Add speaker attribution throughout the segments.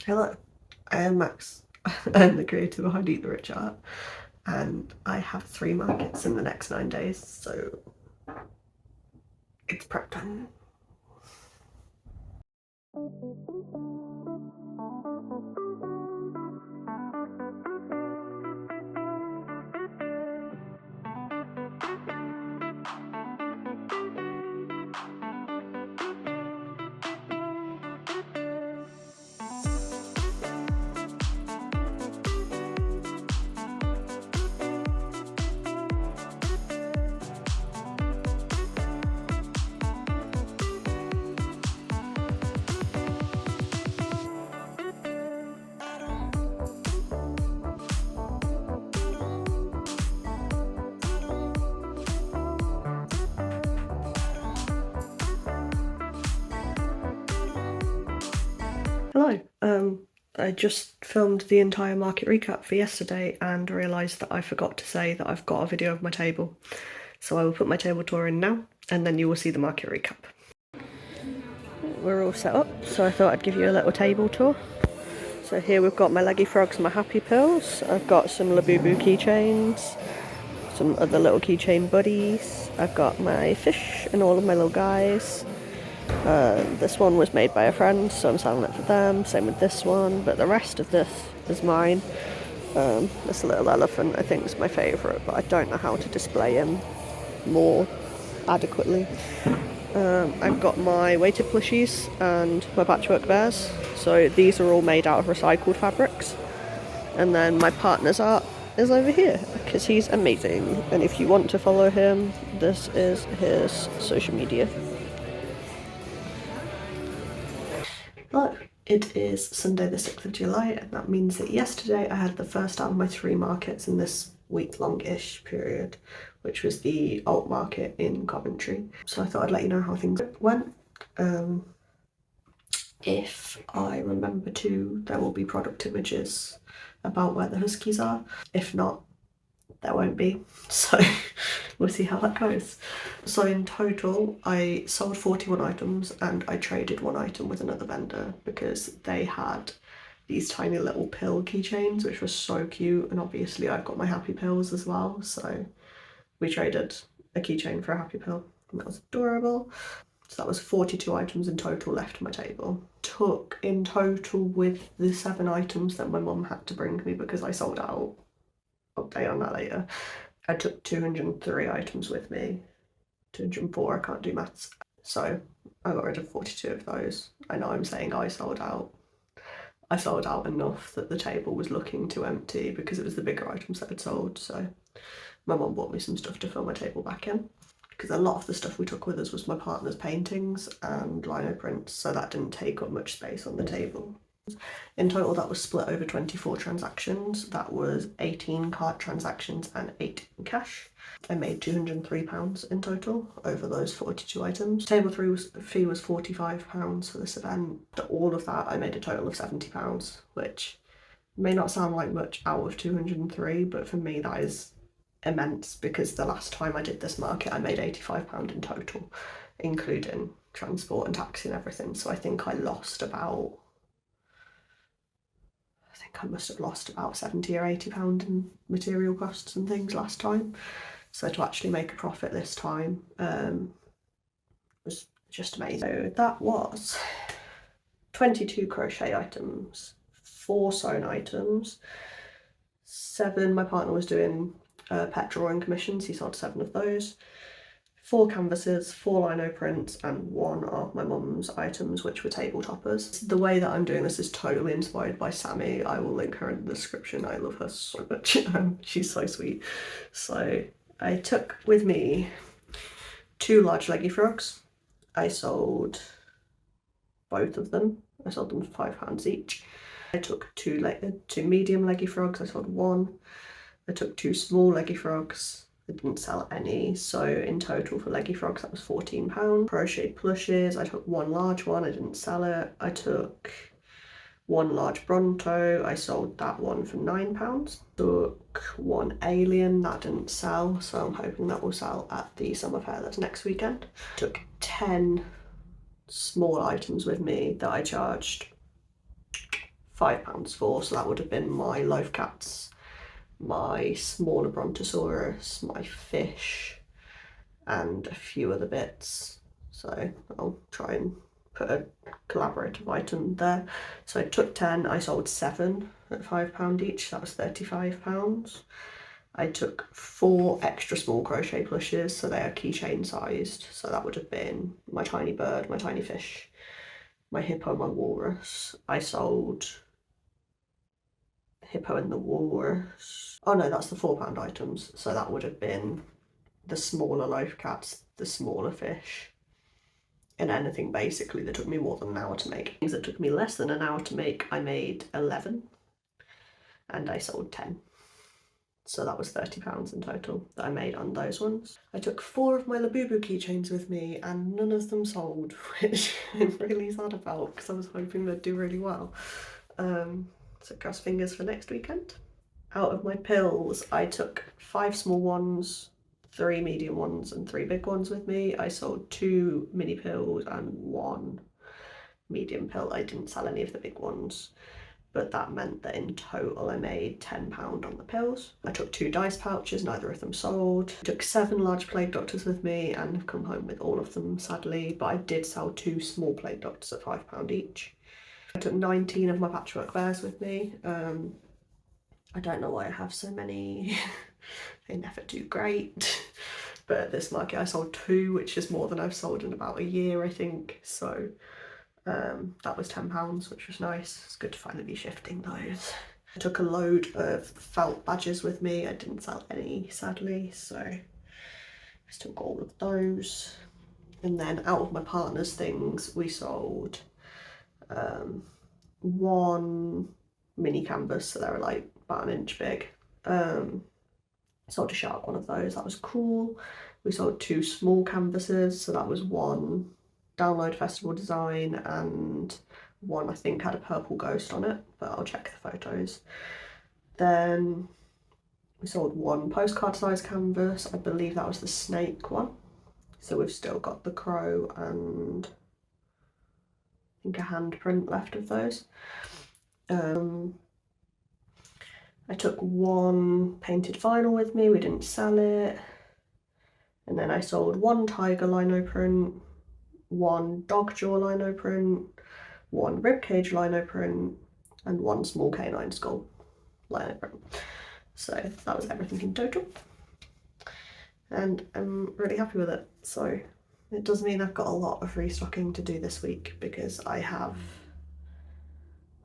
Speaker 1: Hello, I am Max. I'm the creator behind Eat the Rich Art, and I have 3 markets in the next 9 days, so it's prep time. Hello, I just filmed the entire market recap for yesterday and realised that I forgot to say that I've got a video of my table. So I will put my table tour in now, and then you will see the market recap. We're all set up, so I thought I'd give you a little table tour. So here we've got my Leggy Frogs and my Happy Pills. I've got some Labubu keychains, some other little keychain buddies. I've got my fish and all of my little guys. This one was made by a friend, so I'm selling it for them. Same with this one, but the rest of this is mine. This little elephant I think is my favourite, but I don't know how to display him more adequately. I've got my weighted plushies and my patchwork bears. So these are all made out of recycled fabrics. And then my partner's art is over here because he's amazing. And if you want to follow him, this is his social media. Hello, it is Sunday the 6th of July, and that means that yesterday I had the first out of my 3 markets in this week-long-ish period, which was the alt market in Coventry. So I thought I'd let you know how things went. If I remember to, there will be product images about where the huskies are. If not, there won't be, so we'll see how that goes. So in total I sold 41 items and I traded 1 item with another vendor because they had these tiny little pill keychains which were so cute, and obviously I've got my Happy Pills as well, so we traded a keychain for a Happy Pill and that was adorable. So that was 42 items in total left on my table. Took in total with the 7 items that my mum had to bring me because I sold out, update on that later, I took 203 items with me. 204, I can't do maths. So I got rid of 42 of those. I know I'm saying I sold out. I sold out enough that the table was looking too empty because it was the bigger items that had sold. So my mum bought me some stuff to fill my table back in, because a lot of the stuff we took with us was my partner's paintings and lino prints, so that didn't take up much space on the table. In total that was split over 24 transactions. That was 18 card transactions and 8 in cash. I made £203 in total over those 42 items. Table 3 fee was £45 for this event. All of that I made a total of £70, which may not sound like much out of 203, but for me that is immense because the last time I did this market I made £85 in total, including transport and taxi and everything. So I think I must have lost about £70 or £80 in material costs and things last time. So to actually make a profit this time was just amazing. So that was 22 crochet items, 4 sewn items, 7 my partner was doing pet drawing commissions, he sold 7 of those, 4 canvases, 4 lino prints, and 1 of my mum's items, which were table toppers. The way that I'm doing this is totally inspired by Sammy. I will link her in the description. I love her so much. She's so sweet. So I took with me 2 large leggy frogs. I sold both of them. I sold them for £5 each. I took 2 medium leggy frogs. I sold 1. I took 2 small leggy frogs. I didn't sell any, so in total for leggy frogs that was £14. Crochet plushes, I took 1 large one, I didn't sell it. I took 1 large Bronto, I sold that one for £9. Took 1 alien, that didn't sell, so I'm hoping that will sell at the summer fair that's next weekend. Took 10 small items with me that I charged £5 for, so that would have been my loaf cats, my smaller brontosaurus, my fish, and a few other bits. So I'll try and put a collaborative item there. So I took 10, I sold 7 at £5 each, that was £35. I took 4 extra small crochet plushes, so they are keychain sized, so that would have been my tiny bird, my tiny fish, my hippo, my walrus. I sold hippo and the walrus. Oh no, that's the £4 items, so that would have been the smaller loaf cats, the smaller fish, and anything basically that took me more than an hour to make. Things that took me less than an hour to make, I made 11 and I sold 10. So that was £30 in total that I made on those ones. I took 4 of my Labubu keychains with me and none of them sold, which I'm really sad about because I was hoping they'd do really well. So cross fingers for next weekend. Out of my pills, I took 5 small ones, 3 medium ones and 3 big ones with me. I sold 2 mini pills and 1 medium pill. I didn't sell any of the big ones, but that meant that in total I made £10 on the pills. I took 2 dice pouches, neither of them sold. I took 7 large plague doctors with me and have come home with all of them, sadly, but I did sell 2 small plague doctors at £5 each. I took 19 of my patchwork bears with me. I don't know why I have so many. They never do great. But at this market I sold 2, which is more than I've sold in about a year, I think. So that was £10, which was nice. It's good to finally be shifting those. I took a load of felt badges with me. I didn't sell any, sadly, so I still got all of those. And then out of my partner's things, we sold 1 mini canvas, so they were like about an inch big. Sold a shark one of those, that was cool. We sold 2 small canvases, so that was 1 download festival design and 1 I think had a purple ghost on it, but I'll check the photos. Then we sold 1 postcard size canvas, I believe that was the snake one. So we've still got the crow and I think a handprint left of those. I took 1 painted vinyl with me, we didn't sell it. And then I sold 1 tiger lino print, 1 dog jaw lino print, 1 ribcage lino print, and 1 small canine skull lino print. So that was everything in total. And I'm really happy with it. So it does mean I've got a lot of restocking to do this week because I have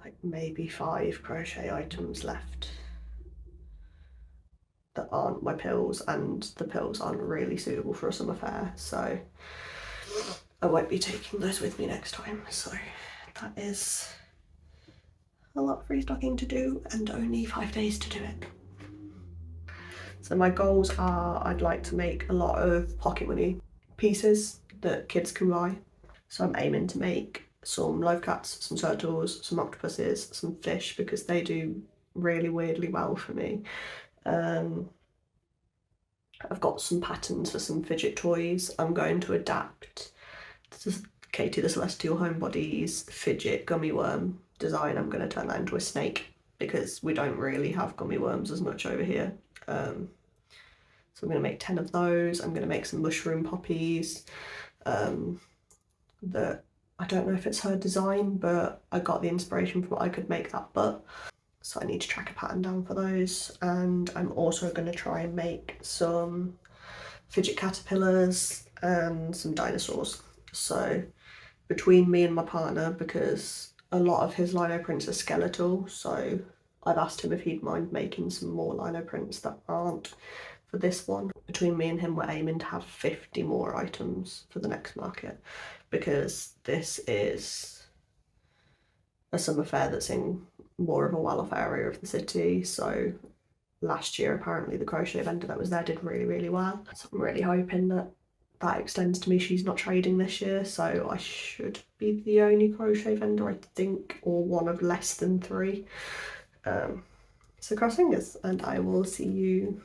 Speaker 1: like maybe 5 crochet items left that aren't my pills, and the pills aren't really suitable for a summer fair, so I won't be taking those with me next time. So that is a lot of restocking to do and only 5 days to do it. So my goals are I'd like to make a lot of pocket money pieces that kids can buy. So I'm aiming to make some loaf cats, some turtles, some octopuses, some fish, because they do really weirdly well for me. I've got some patterns for some fidget toys. I'm going to adapt Katie the Celestial Homebody's fidget gummy worm design. I'm going to turn that into a snake because we don't really have gummy worms as much over here. So I'm going to make 10 of those. I'm going to make some mushroom poppies that I don't know if it's her design, but I got the inspiration from I could make that butt. So I need to track a pattern down for those. And I'm also going to try and make some fidget caterpillars and some dinosaurs. So between me and my partner, because a lot of his lino prints are skeletal, so I've asked him if he'd mind making some more lino prints that aren't for this one. Between me and him, we're aiming to have 50 more items for the next market, because this is a summer fair that's in more of a well-off area of the city. So last year, apparently the crochet vendor that was there did really, really well. So I'm really hoping that that extends to me. She's not trading this year, so I should be the only crochet vendor, I think, or one of less than 3. So cross fingers, and I will see you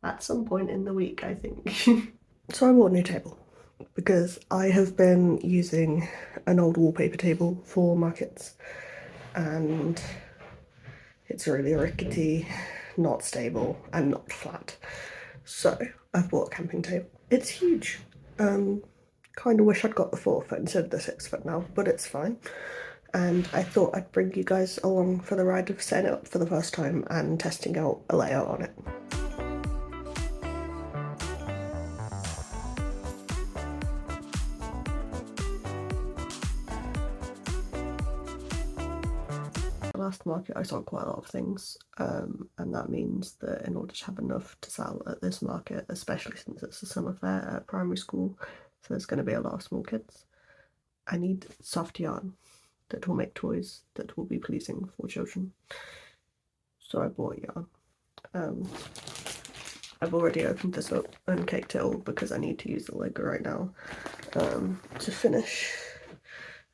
Speaker 1: at some point in the week, I think. So I bought a new table because I have been using an old wallpaper table for markets, and it's really rickety, not stable, and not flat. So I've bought a camping table. It's huge. Kind of wish I'd got the 4 foot instead of the 6 foot now, but it's fine. And I thought I'd bring you guys along for the ride of setting it up for the first time and testing out a layout on it. Last market I sold quite a lot of things, and that means that in order to have enough to sell at this market, especially since it's a summer fair at primary school, so there's going to be a lot of small kids, I need soft yarn that will make toys that will be pleasing for children. So I bought yarn. I've already opened this up and caked it all because I need to use the lid right now to finish.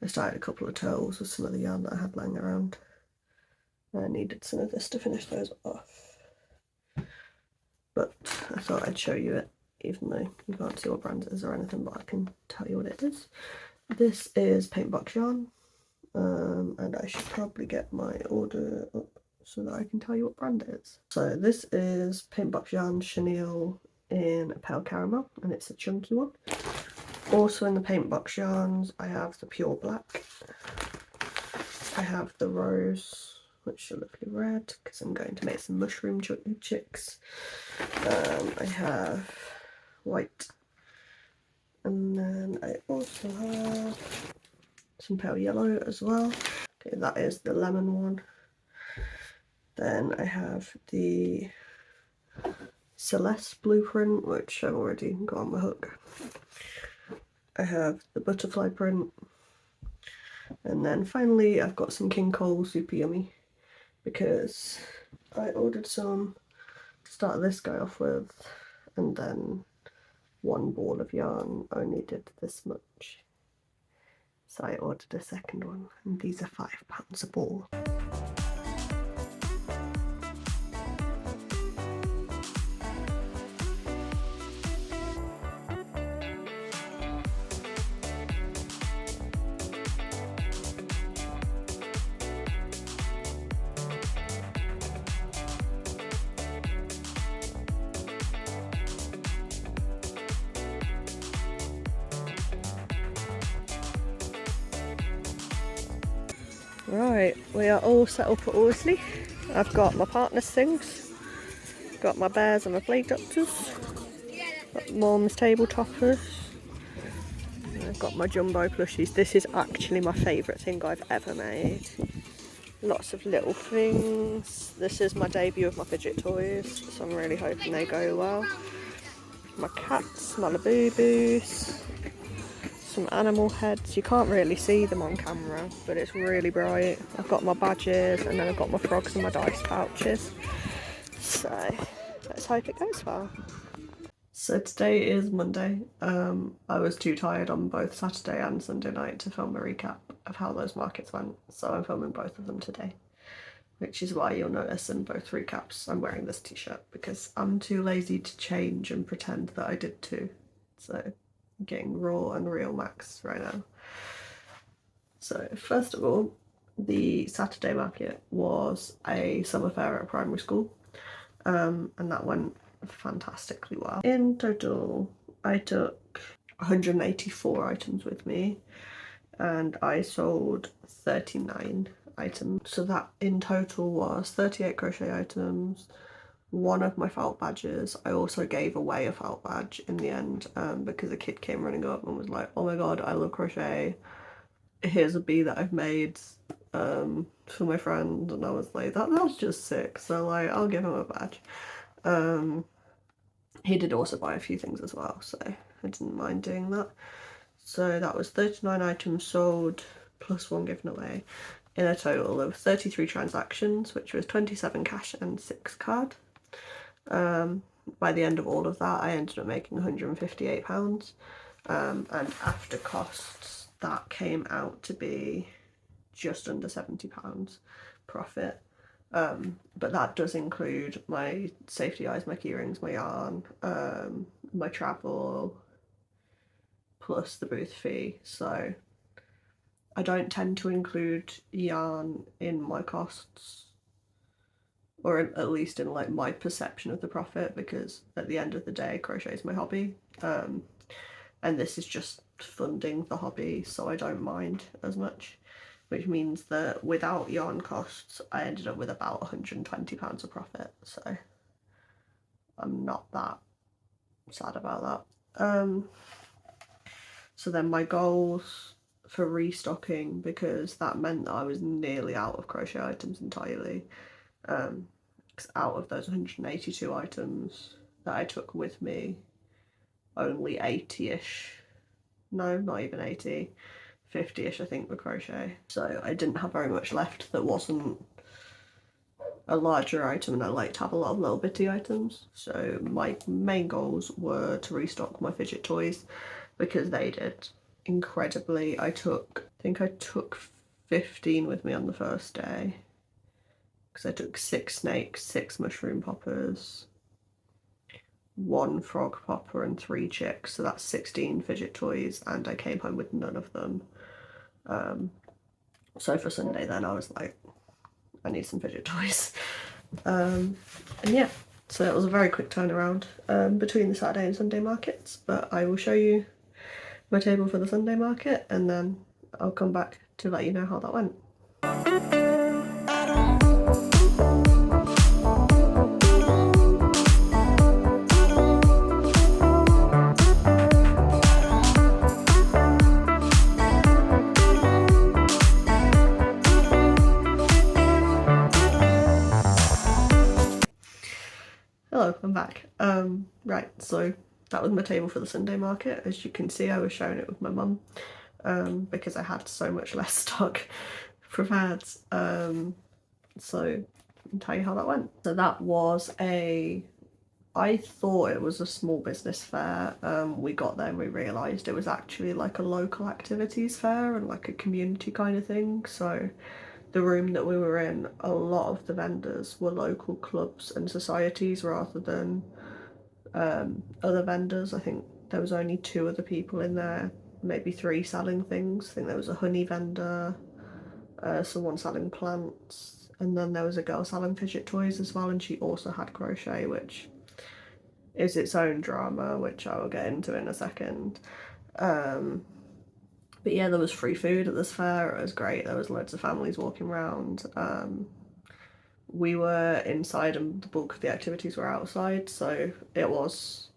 Speaker 1: I started a couple of turtles with some of the yarn that I had lying around. I needed some of this to finish those off, but I thought I'd show you it, even though you can't see what brand it is or anything, but I can tell you what it is. This is paint box yarn, and I should probably get my order up so that I can tell you what brand it is. So this is paint box yarn chenille in a pale caramel, and it's a chunky one. Also in the paint box yarns, I have the pure black, I have the rose, which are lovely red because I'm going to make some mushroom chicks. I have white, and then I also have some pale yellow as well. Okay, that is the lemon one. Then I have the Celeste blueprint, which I've already got on my hook. I have the butterfly print, and then finally I've got some King Cole super yummy, because I ordered some to start this guy off with, and then one ball of yarn only did this much, so I ordered a second one, and these are £5 a ball. Right, we are all set up at Worsley. I've got my partner's things, got my bears and my plague doctors, got mum's table toppers, I've got my jumbo plushies. This is actually my favourite thing I've ever made. Lots of little things. This is my debut of my fidget toys, so I'm really hoping they go well. My cats, my Labubu's, some animal heads. You can't really see them on camera, but it's really bright. I've got my badges, and then I've got my frogs and my dice pouches. So let's hope it goes well. So today is Monday. I was too tired on both Saturday and Sunday night to film a recap of how those markets went, so I'm filming both of them today, which is why you'll notice in both recaps I'm wearing this t-shirt, because I'm too lazy to change and pretend that I did too. So getting raw and real max right now. So first of all, the Saturday market was a summer fair at a primary school, and that went fantastically well. In total, I took 184 items with me, and I sold 39 items. So that in total was 38 crochet items, one of my felt badges. I also gave away a felt badge in the end, because a kid came running up and was like, oh my god, I love crochet, here's a bee that I've made for my friend. And I was like, that's just sick, so like I'll give him a badge. He did also buy a few things as well, so I didn't mind doing that. So that was 39 items sold plus one given away, in a total of 33 transactions, which was 27 cash and 6 card. By the end of all of that, I ended up making £158, and after costs that came out to be just under £70 profit. But that does include my safety eyes, my key rings, my yarn, my travel, plus the booth fee. So I don't tend to include yarn in my costs, or at least in like my perception of the profit, because at the end of the day, crochet is my hobby, and this is just funding the hobby, so I don't mind as much, which means that without yarn costs, I ended up with about £120 of profit, so I'm not that sad about that. So then my goals for restocking, because that meant that I was nearly out of crochet items entirely, because out of those 182 items that I took with me, only 80-ish, no, not even 80, 50-ish I think were crochet. So I didn't have very much left that wasn't a larger item, and I like to have a lot of little bitty items. So my main goals were to restock my fidget toys, because they did incredibly. I think I took 15 with me on the first day, because I took 6 snakes, 6 mushroom poppers, 1 frog popper and 3 chicks, so that's 16 fidget toys, and I came home with none of them. So for Sunday then I was like, I need some fidget toys. And yeah, so it was a very quick turnaround between the Saturday and Sunday markets, but I will show you my table for the Sunday market, and then I'll come back to let you know how that went. Hello, I'm back. Right, so that was my table for the Sunday market. As you can see, I was sharing it with my mum, because I had so much less stock prepared. So I'll tell you how that went. So that was I thought it was a small business fair. We got there and we realised it was actually like a local activities fair and like a community kind of thing. So the room that we were in, a lot of the vendors were local clubs and societies rather than other vendors. I think there was only 2 other people in there, maybe 3 selling things. I think there was a honey vendor, someone selling plants, and then there was a girl selling fidget toys as well, and she also had crochet, which is its own drama, which I will get into in a second. But yeah, there was free food at this fair. It was great. There was loads of families walking around. We were inside and the bulk of the activities were outside, so it was,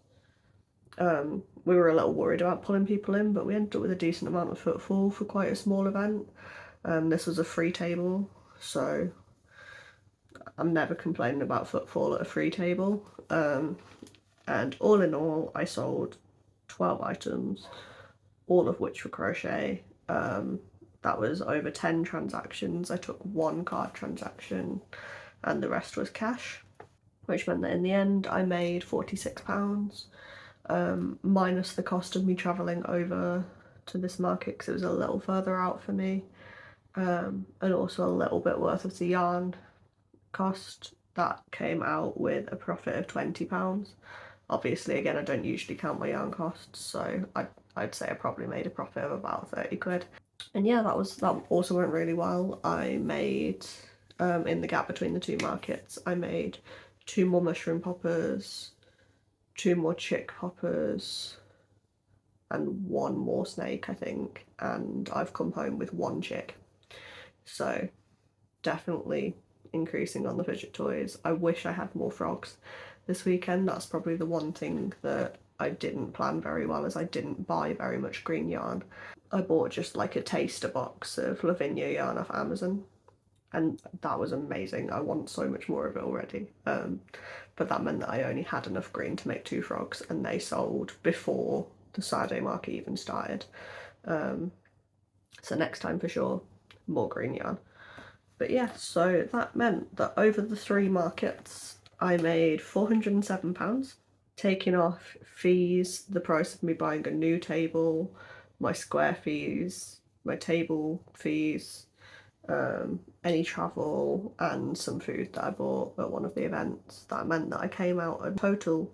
Speaker 1: we were a little worried about pulling people in, but we ended up with a decent amount of footfall for quite a small event. This was a free table, so I'm never complaining about footfall at a free table. And all in all, I sold 12 items, all of which were crochet. That was over 10 transactions. I took 1 card transaction and the rest was cash, which meant that in the end I made £46, minus the cost of me travelling over to this market because it was a little further out for me, and also a little bit worth of the yarn cost. That came out with a profit of £20. Obviously, again, I don't usually count my yarn costs, so I'd say I probably made a profit of about 30 quid. And yeah, that also went really well. I made, in the gap between the 2 markets, I made 2 more mushroom poppers, 2 more chick poppers, and 1 more snake, I think. And I've come home with 1 chick. So definitely increasing on the fidget toys. I wish I had more frogs this weekend. That's probably the one thing that I didn't plan very well, as I didn't buy very much green yarn. I bought just like a taster box of Lavinia yarn off Amazon, and that was amazing. I want so much more of it already. But that meant that I only had enough green to make 2 frogs, and they sold before the Saturday market even started. So next time for sure, more green yarn. But yeah, so that meant that over the 3 markets, I made £407, taking off fees, the price of me buying a new table, my square fees, my table fees, any travel, and some food that I bought at one of the events. That meant that I came out a total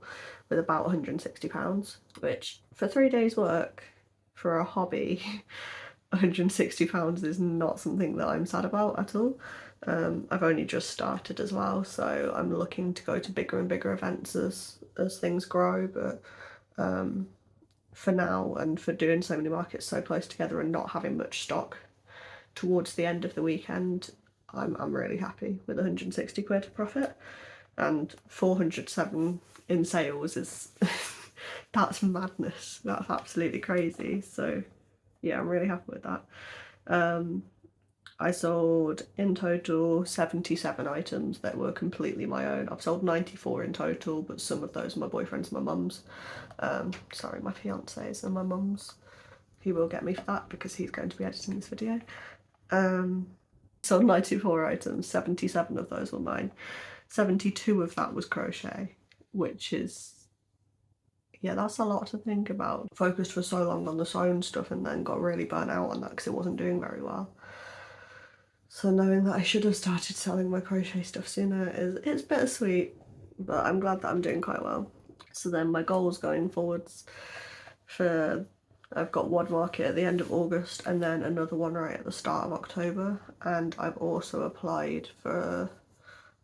Speaker 1: with about £160, which for 3 days work for a hobby £160 is not something that I'm sad about at all. I've only just started as well, so I'm looking to go to bigger and bigger events as things grow, but for now, and for doing so many markets so close together and not having much stock towards the end of the weekend, I'm really happy with 160 quid profit. And 407 in sales is that's madness. That's absolutely crazy. So yeah, I'm really happy with that. I sold in total 77 items that were completely my own. I've sold 94 in total, but some of those are my boyfriend's and my mum's. Sorry, my fiance's and my mum's. He will get me for that because he's going to be editing this video. Sold 94 items, 77 of those were mine. 72 of that was crochet, which is, yeah, that's a lot to think about. Focused for so long on the sewn stuff and then got really burnt out on that because it wasn't doing very well. So knowing that I should have started selling my crochet stuff sooner it's bittersweet, but I'm glad that I'm doing quite well. So then my goals going forwards I've got one market at the end of August and then another one right at the start of October, and I've also applied for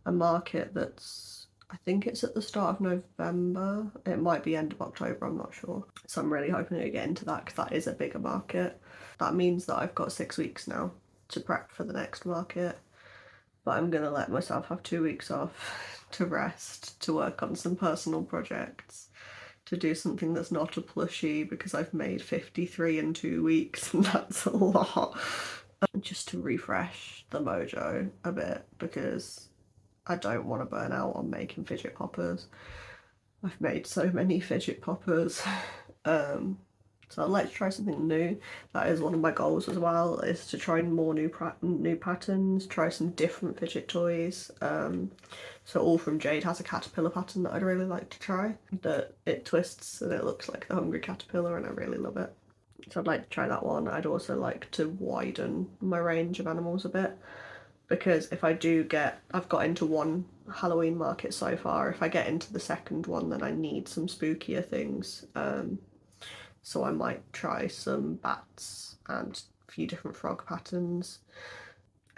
Speaker 1: a market that's, I think it's at the start of November. It might be end of October, I'm not sure. So I'm really hoping to get into that because that is a bigger market. That means that I've got 6 weeks now to prep for the next market, but I'm gonna let myself have 2 weeks off to rest, to work on some personal projects, to do something that's not a plushie because I've made 53 in 2 weeks and that's a lot. Just to refresh the mojo a bit because I don't want to burn out on making fidget poppers. I've made so many fidget poppers. So I'd like to try something new. That is one of my goals as well, is to try more new patterns, try some different fidget toys. So All From Jade has a caterpillar pattern that I'd really like to try. That it twists and it looks like the hungry caterpillar and I really love it. So I'd like to try that one. I'd also like to widen my range of animals a bit, because if I do I've got into one Halloween market so far. If I get into the second one, then I need some spookier things. So I might try some bats and a few different frog patterns.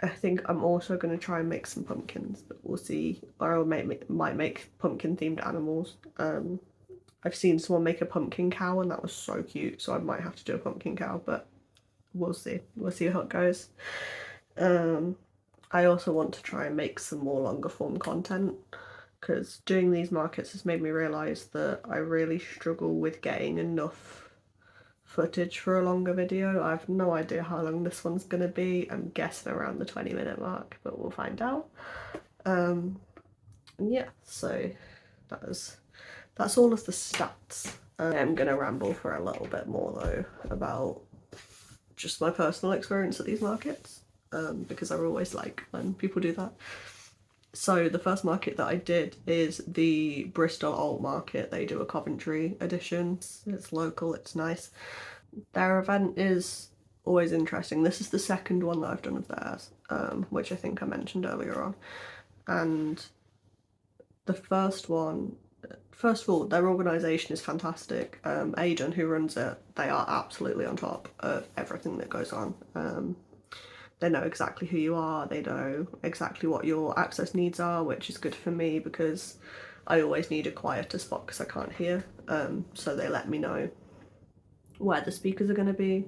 Speaker 1: I think I'm also going to try and make some pumpkins, but we'll see. Or I might make pumpkin themed animals. I've seen someone make a pumpkin cow and that was so cute, so I might have to do a pumpkin cow, but we'll see. We'll see how it goes. I also want to try and make some more longer form content, because doing these markets has made me realise that I really struggle with getting enough footage for a longer video. I have no idea how long this one's going to be. I'm guessing around the 20-minute mark, but we'll find out. Yeah, so that's all of the stats. I'm going to ramble for a little bit more though about just my personal experience at these markets, because I always like when people do that. So the first market that I did is the Bristol Alt Market. They do a Coventry edition. It's local, it's nice. Their event is always interesting. This is the second one that I've done of theirs, which I think I mentioned earlier on. And the first one, first of all, their organisation is fantastic. Aidan, who runs it, they are absolutely on top of everything that goes on. They know exactly who you are, they know exactly what your access needs are, which is good for me because I always need a quieter spot because I can't hear. So they let me know where the speakers are going to be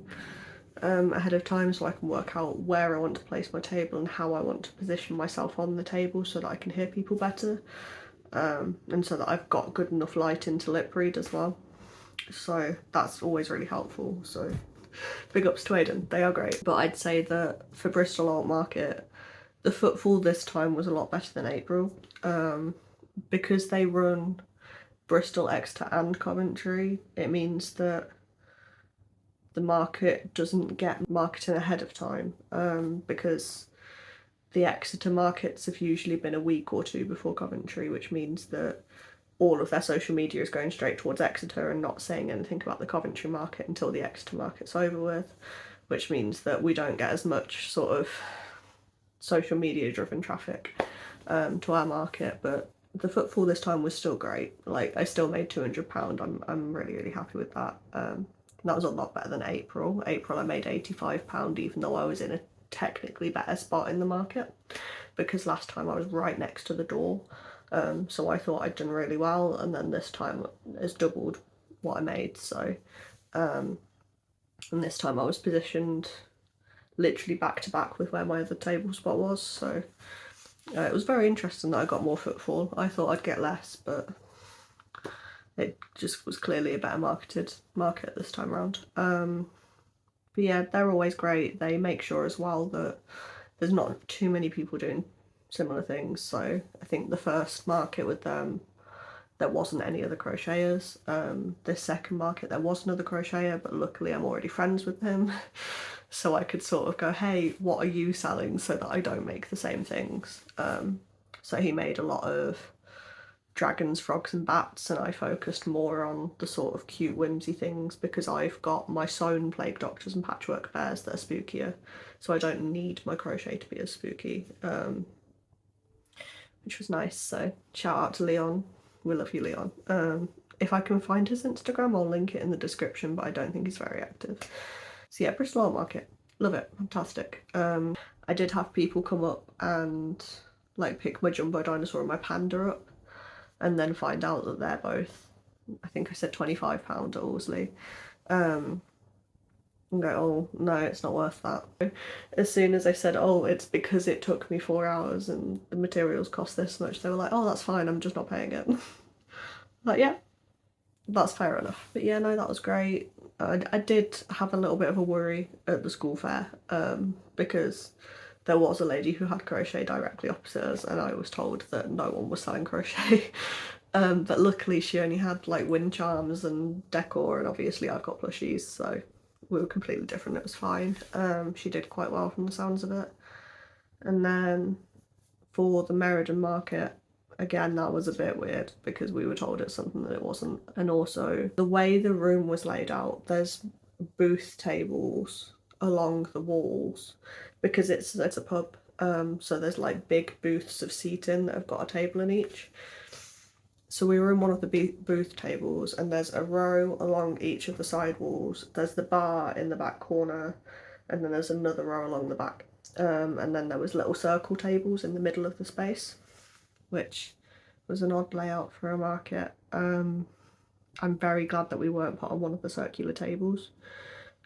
Speaker 1: ahead of time, so I can work out where I want to place my table and how I want to position myself on the table so that I can hear people better, and so that I've got good enough lighting to lip read as well. So that's always really helpful. So big ups to Aidan, they are great. But I'd say that for Bristol Alt Market, the footfall this time was a lot better than April, because they run Bristol, Exeter and Coventry. It means that the market doesn't get marketing ahead of time, because the Exeter markets have usually been a week or two before Coventry, which means that all of their social media is going straight towards Exeter and not saying anything about the Coventry market until the Exeter market's over with, which means that we don't get as much sort of social media driven traffic to our market. But the footfall this time was still great. Like, I still made £200. I'm really happy with that. That was a lot better than April. April I made £85 even though I was in a technically better spot in the market, because last time I was right next to the door. So I thought I'd done really well, and then this time it's doubled what I made. So and this time I was positioned literally back to back with where my other table spot was. So it was very interesting that I got more footfall. I thought I'd get less, but it just was clearly a better marketed market this time around. But yeah, they're always great. They make sure as well that there's not too many people doing similar things. So I think the first market with them, there wasn't any other crocheters. This second market there was another crocheter, but luckily I'm already friends with him. So I could sort of go, hey, what are you selling, so that I don't make the same things. So he made a lot of dragons, frogs and bats, and I focused more on the sort of cute whimsy things because I've got my sewn plague doctors and patchwork bears that are spookier, so I don't need my crochet to be as spooky, which was nice. So shout out to Leon, we love you, Leon. If I can find his Instagram I'll link it in the description, but I don't think he's very active. So yeah, Bristol Art Market, love it, fantastic. I did have people come up and like pick my jumbo dinosaur and my panda up, and then find out that they're both, I think I said £25 at Horsley, and go, oh no, it's not worth that. As soon as I said, oh, it's because it took me 4 hours and the materials cost this much, they were like, oh, that's fine, I'm just not paying it. Like, yeah, that's fair enough. But yeah, no, that was great. I did have a little bit of a worry at the school fair, because there was a lady who had crochet directly opposite us, and I was told that no one was selling crochet. But luckily she only had like wind charms and decor, and obviously I've got plushies, so we were completely different, it was fine. She did quite well from the sounds of it. And then for the Meriden market, again, that was a bit weird because we were told it's something that it wasn't. And also the way the room was laid out, there's booth tables along the walls because it's a pub, so there's like big booths of seating that have got a table in each. So we were in one of the booth tables, and there's a row along each of the side walls. There's the bar in the back corner, and then there's another row along the back, and then there was little circle tables in the middle of the space, which was an odd layout for a market. I'm very glad that we weren't put on one of the circular tables,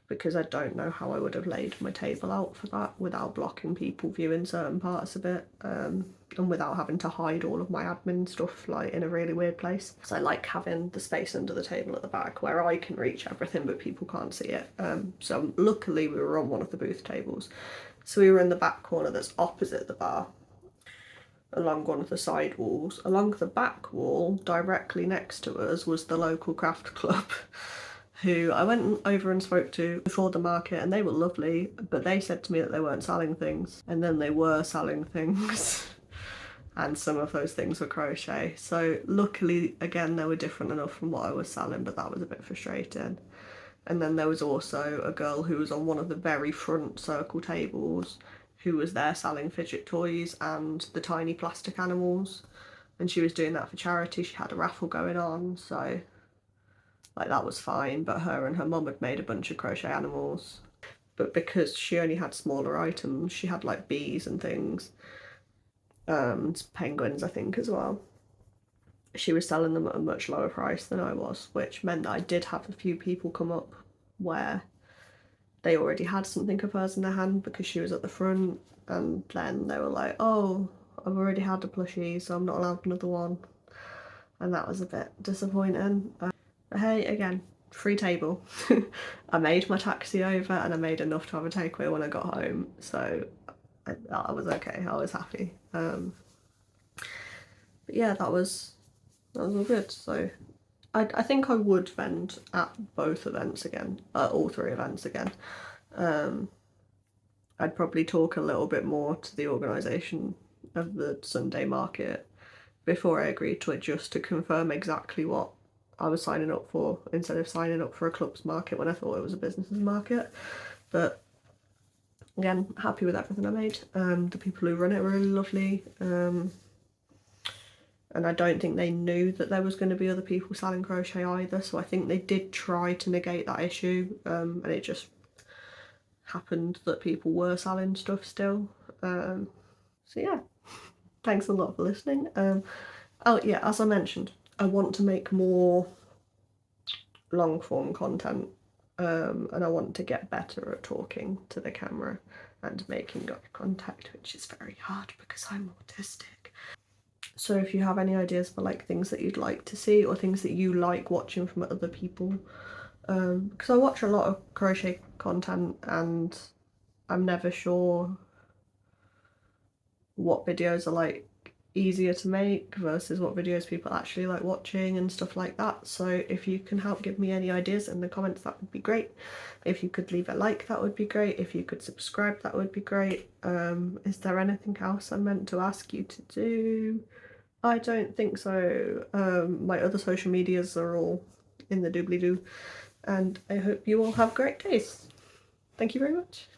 Speaker 1: because I don't know how I would have laid my table out for that without blocking people viewing certain parts of it, and without having to hide all of my admin stuff like in a really weird place. So I like having the space under the table at the back where I can reach everything but people can't see it. So luckily we were on one of the booth tables. So we were in the back corner that's opposite the bar, along one of the side walls. Along the back wall, directly next to us, was the local craft club, who I went over and spoke to before the market, and they were lovely, but they said to me that they weren't selling things, and then they were selling things. And some of those things were crochet. So luckily, again, they were different enough from what I was selling, but that was a bit frustrating. And then there was also a girl who was on one of the very front circle tables who was there selling fidget toys and the tiny plastic animals, and she was doing that for charity. She had a raffle going on, so like that was fine, but her and her mum had made a bunch of crochet animals, but because she only had smaller items, she had like bees and things, penguins I think as well, she was selling them at a much lower price than I was, which meant that I did have a few people come up where they already had something of hers in their hand because she was at the front, and then they were like, oh, I've already had a plushie, so I'm not allowed another one, and that was a bit disappointing. But hey, again, free table. I made my taxi over and I made enough to have a takeaway when I got home, so I was okay, I was happy. But yeah, that was all good. So I think I would vend at both events again, all three events again. I'd probably talk a little bit more to the organisation of the Sunday market before I agreed to it, just to confirm exactly what I was signing up for, instead of signing up for a clubs market when I thought it was a business's market. But again, happy with everything I made. The people who run it were really lovely. And and I don't think they knew that there was going to be other people selling crochet either, so I think they did try to negate that issue, and it just happened that people were selling stuff still. So yeah, thanks a lot for listening. Oh yeah, as I mentioned, I want to make more long form content, and I want to get better at talking to the camera and making eye contact, which is very hard because I'm autistic. So if you have any ideas for like things that you'd like to see or things that you like watching from other people, because I watch a lot of crochet content and I'm never sure what videos are like easier to make versus what videos people actually like watching and stuff like that. So if you can help give me any ideas in the comments, that would be great. If you could leave a like, that would be great. If you could subscribe, that would be great. Is there anything else I meant to ask you to do? I don't think so. My other social medias are all in the doobly-doo, and I hope you all have great days. Thank you very much.